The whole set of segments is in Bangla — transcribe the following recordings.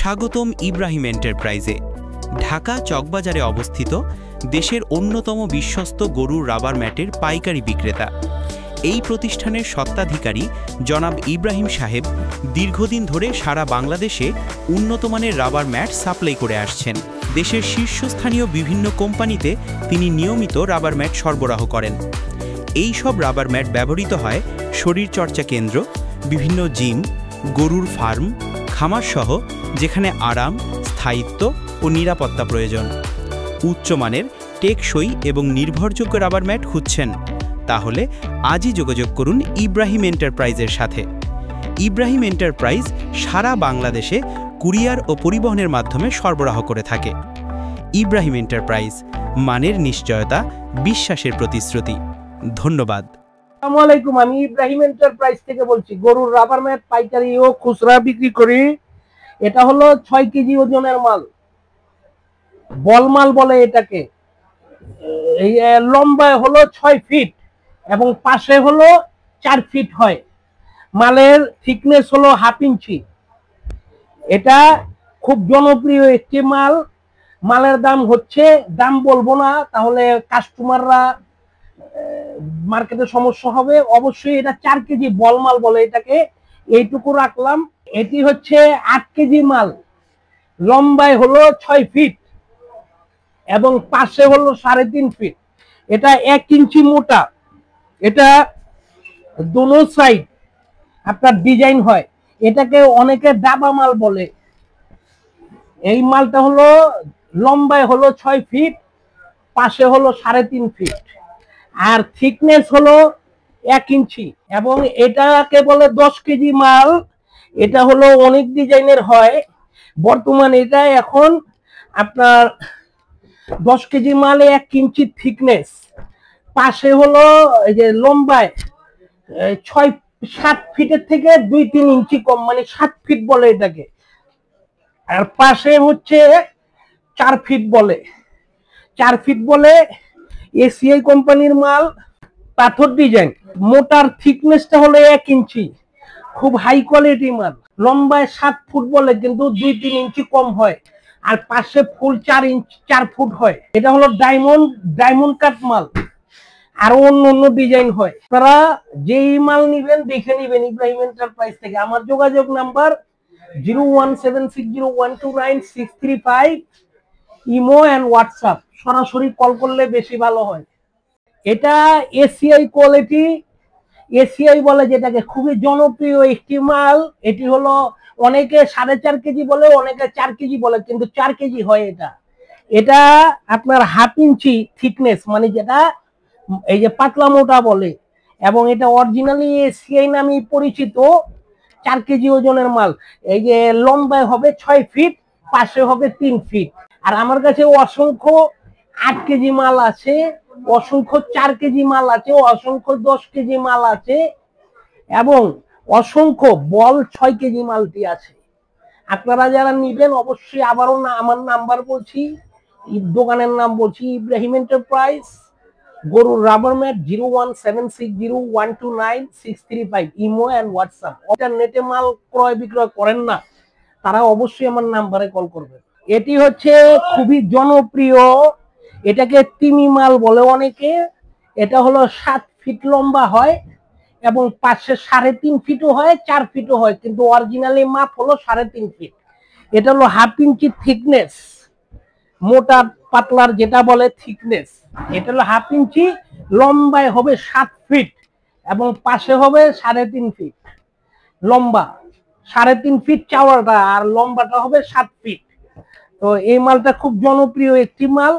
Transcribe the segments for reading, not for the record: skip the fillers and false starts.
স্বাগতম ইব্রাহিম এন্টারপ্রাইজে। ঢাকা চকবাজারে অবস্থিত দেশের অন্যতম বিশ্বস্ত গরুর রাবার ম্যাটের পাইকারি বিক্রেতা। এই প্রতিষ্ঠানের স্বত্বাধিকারী জনাব ইব্রাহিম সাহেব দীর্ঘদিন ধরে সারা বাংলাদেশে উন্নতমানের রাবার ম্যাট সাপ্লাই করে আসছেন। দেশের শীর্ষস্থানীয় বিভিন্ন কোম্পানিতে তিনি নিয়মিত রাবার ম্যাট সরবরাহ করেন। এই সব রাবার ম্যাট ব্যবহৃত হয় শরীরচর্চা কেন্দ্র, বিভিন্ন জিম, গরুর ফার্ম, খামারসহ যেখানে আরাম, স্থায়িত্ব ও নিরাপত্তা প্রয়োজন। উচ্চমানের, টেকসই এবং নির্ভরযোগ্য রাবার ম্যাট খুঁজছেন? তাহলে আজই যোগাযোগ করুন ইব্রাহিম এন্টারপ্রাইজের সাথে। ইব্রাহিম এন্টারপ্রাইজ সারা বাংলাদেশে কুরিয়ার ও পরিবহনের মাধ্যমে সরবরাহ করে থাকে। ইব্রাহিম এন্টারপ্রাইজ, মানের নিশ্চয়তা, বিশ্বাসের প্রতিশ্রুতি। ধন্যবাদ। আসসালামু আলাইকুম, আমি ইব্রাহিম এন্টারপ্রাইজ থেকে বলছি। গরুর রাবার ম্যাট পাইকারি ও খুচরা বিক্রি করি। এটা হলো 6 কেজি ওজনের মাল, বল মাল বলে এটাকে। এই লম্বায় হলো 6 ফিট এবং পাশে হলো 4 ফিট হয়। মালের থিকনেস হলো 1/2 ইঞ্চি। এটা খুব জনপ্রিয় একটি মাল। মালের দাম হচ্ছে, দাম বলবো না তাহলে কাস্টমাররা মার্কেটে সমস্যা হবে। অবশ্যই এটা 4 কেজি বল মাল বলে এটাকে, এইটুকু রাখলাম। এটি হচ্ছে 8 কেজি মাল, লম্বায় হলো 6 ফিট এবং পাশে হলো 3.5 ফিট। এটা 1 ইঞ্চি মোটা। এটা দোনো সাইড আপনার ডিজাইন হয়। এটাকে অনেকে দাবা মাল বলে। এই মালটা হলো লম্বায় হলো 6 ফিট, পাশে হলো 3.5 ফিট, আর থিকনেস হলো 1 ইঞ্চি এবং এটাকে বলে 10 কেজি মাল। এটা হলো অনেক ডিজাইনের হয়। বর্তমানে এটা এখন আপনার 10 কেজি মালে 1 ইঞ্চি থিকনেস, পাশে হলো এই যে লম্বায় 7 ফিটের থেকে 2-3 ইঞ্চি কম, মানে 7 ফিট বলে এটাকে। আর পাশে হচ্ছে 4 ফিট বলে। 4 ফিট বলে। এসিআই কোম্পানির মাল, পাথর ডিজাইন। মোটার থিকনেসটা হলো 1 ইঞ্চি, খুব হাই কোয়ালিটি মাল। লম্বায় 7 ফুট বলে, কিন্তু 2-3 ইঞ্চি কম হয়। আর পাশে ফুল 4 ফুট হয়। এটা হলো ডায়মন্ড কাট মাল। আরো অন্য ডিজাইন হয়। আপনারা যেই মাল নিবেন দেখে নিবেন ইব্রাহিম এন্টারপ্রাইজ থেকে। আমার যোগাযোগ নাম্বার 01760129635, ইমো এন্ড হোয়াটসঅ্যাপ। সরাসরি কল করলে বেশি ভালো হয়। এটা এসিআই কোয়ালিটি, এসিআই বলে যেটাকে, খুবই জনপ্রিয় একটি মাল। এটি হলো অনেকে 4.5 কেজি বলে, অনেকে 4 কেজি বলে, কিন্তু 4 কেজি হয় এটা। এটা আপনার 1/2 ইঞ্চি থিকনেস, মানে যেটা এই যে পাতলা মোটা বলে, এবং এটা অরিজিনালি এসিআই নামে পরিচিত। 4 কেজি ওজনের মাল। এই যে লম্বায় হবে 6 ফিট, পাশে হবে 3 ফিট। আর আমার কাছে অসংখ্য 8 কেজি মাল আছে, অসংখ্য 4 কেজি মাল আছে, অসংখ্য 10 কেজি মাল আছে এবং অসংখ্য বল 6 কেজি মালটি আছে। আপনারা যারা নিবেন অবশ্যই, আবারও আমার নাম্বার বলছি, দোকানের নাম বলছি, ইব্রাহিম এন্টারপ্রাইজ, গরুর rubber mat 01760129635, Imo and WhatsApp. ইন্টারনেটে মাল ক্রয় বিক্রয় করেন না তারা অবশ্যই আমার নাম্বারে কল করবেন। এটি হচ্ছে খুবই জনপ্রিয়, এটাকে তিমি মাল বলে অনেকে। এটা হলো 7 ফিট লম্বা হয় এবং পাশে 3.5 ফিটও হয়, 4 ফিটও হয়, কিন্তু অরিজিনালি মাপ হলো 3.5 ফিট। এটা হলো 1/2 ইঞ্চি থিকনেস, মোটা পাতলার যেটা বলে থিকনেস। এটা হলো 1/2 ইঞ্চি, লম্বায় হবে 7 ফিট এবং পাশে হবে 3.5 ফিট লম্বা। 3.5 ফিট চওড়াটা, আর লম্বাটা হবে 7 ফিট। তো এই মালটা খুব জনপ্রিয় একটি মাল।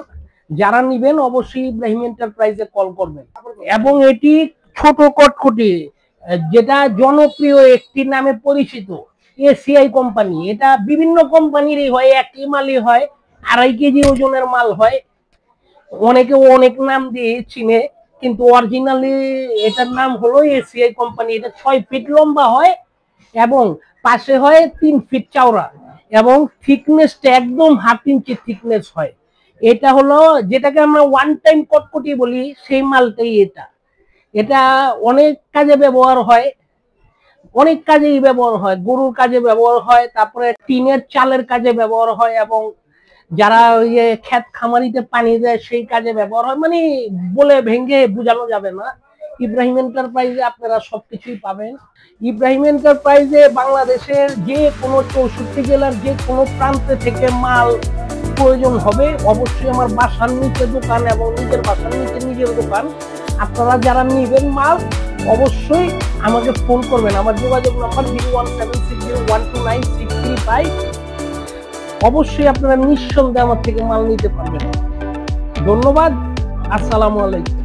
যারা নিবেন অবশ্যই ইব্রাহিম এন্টারপ্রাইজে কল করবেন। এবং এটি ছোট কটকটি, যেটা জনপ্রিয় একটি নামে পরিচিত, এসিআই কোম্পানি। এটা বিভিন্ন কোম্পানিরই হয়, একই মালই হয়। 2.5 কেজি ওজনের মাল হয়। অনেকে অনেক নাম দিয়ে চিনে, কিন্তু অরিজিনালি এটার নাম হলো এসিআই কোম্পানি। এটা 6 ফিট লম্বা হয় এবং পাশে হয় 3 ফিট চওড়া এবং থিকনেসটা একদম 1/2 ইঞ্চি থিকনেস হয়। এটা হলো যেটাকে আমরা ওয়ান টাইম কটকটি বলি, সেই মালটাই এটা। এটা অনেক কাজে ব্যবহার হয়। অনেক কাজেই ব্যবহার হয়, গরুর কাজে ব্যবহার হয়, তারপরে টিনের চালের কাজে ব্যবহার হয়, এবং যারা ওই যে ক্ষেত খামারিতে পানি দেয় সেই কাজে ব্যবহার হয়। মানে বলে ভেঙে বোঝানো যাবে না। ইব্রাহিম এন্টারপ্রাইজে আপনারা সবকিছুই পাবেন। ইব্রাহিম এন্টারপ্রাইজে বাংলাদেশের যে কোনো 64 জেলার যে কোনো প্রান্তে থেকে মাল প্রয়োজন হবে, অবশ্যই আমার বাসার নিচে দোকান এবং নিজের বাসার নিচে নিজের দোকান। আপনারা যারা নিবেন মাল অবশ্যই আমাকে ফোন করবেন। আমার যোগাযোগ নাম্বার 01760129635। অবশ্যই আপনারা নিঃসন্দেহে আমার থেকে মাল নিতে পারবেন। ধন্যবাদ। আসসালামু আলাইকুম।